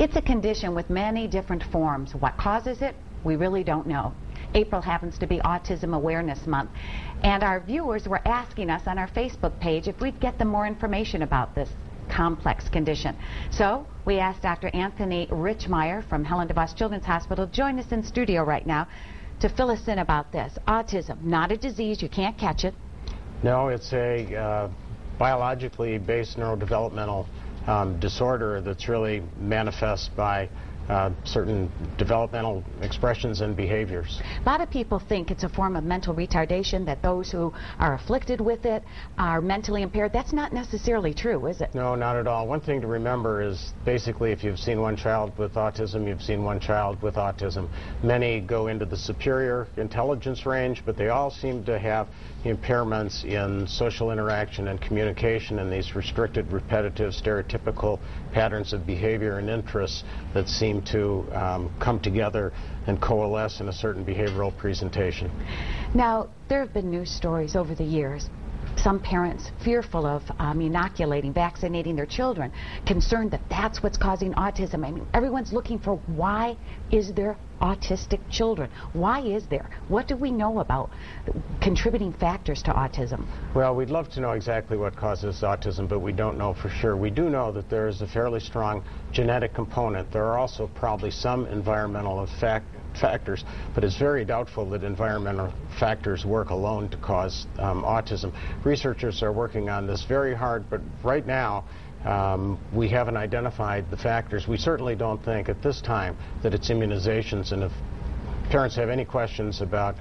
It's a condition with many different forms. What causes it? We really don't know. April happens to be Autism Awareness Month, and our viewers were asking us on our Facebook page if we'd get them more information about this complex condition. So we asked Dr. Anthony Richmeyer from Helen DeVos Children's Hospital to join us in studio right now to fill us in about this. Autism, not a disease, you can't catch it. No, it's a biologically based neurodevelopmental disorder that's really manifest by certain developmental expressions and behaviors. A lot of people think it's a form of mental retardation, that those who are afflicted with it are mentally impaired. That's not necessarily true, is it? No, not at all. One thing to remember is basically if you've seen one child with autism, you've seen one child with autism. Many go into the superior intelligence range, but they all seem to have impairments in social interaction and communication and these restricted, repetitive, stereotypical patterns of behavior and interests that seem to come together and coalesce in a certain behavioral presentation. Now, there have been news stories over the years. Some parents fearful of inoculating, vaccinating their children, concerned that that's what's causing autism. I mean, everyone's looking for why is there autistic children? Why is there? What do we know about contributing factors to autism? Well, we'd love to know exactly what causes autism, but we don't know for sure. We do know that there is a fairly strong genetic component. There are also probably some environmental factors, but it's very doubtful that environmental factors work alone to cause autism. Researchers are working on this very hard, but right now we haven't identified the factors. We certainly don't think at this time that it's immunizations, and if parents have any questions about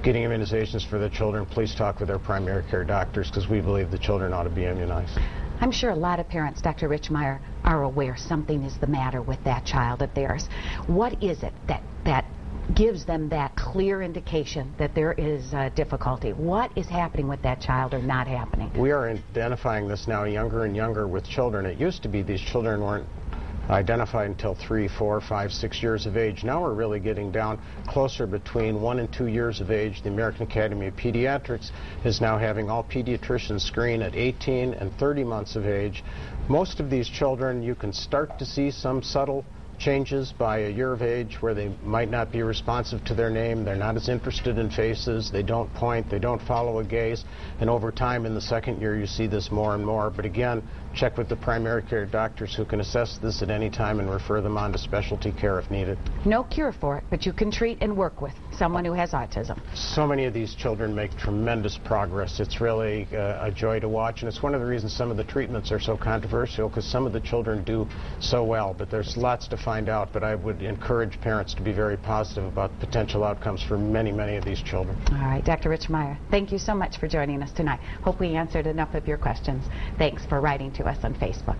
getting immunizations for their children, please talk with their primary care doctors, because we believe the children ought to be immunized. I'm sure a lot of parents, Dr. Richmeyer, are aware something is the matter with that child of theirs. What is it that gives them that clear indication that there is difficulty? What is happening with that child or not happening? We are identifying this now younger and younger with children. It used to be these children weren't identified until 3, 4, 5, 6 years of age. Now we're really getting down closer between 1 and 2 years of age. The American Academy of Pediatrics is now having all pediatricians screen at 18 and 30 months of age. Most of these children, you can start to see some subtle changes by a year of age where they might not be responsive to their name, they're not as interested in faces, they don't point, they don't follow a gaze, and over time in the second year you see this more and more. But again, check with the primary care doctors who can assess this at any time and refer them on to specialty care if needed. No cure for it, but you can treat and work with someone who has autism. So many of these children make tremendous progress. It's really a joy to watch, and it's one of the reasons some of the treatments are so controversial, because some of the children do so well, but there's lots to find out. But I would encourage parents to be very positive about potential outcomes for many, many of these children. All right, Dr. Richmeyer, thank you so much for joining us tonight. Hope we answered enough of your questions. Thanks for writing to us on Facebook.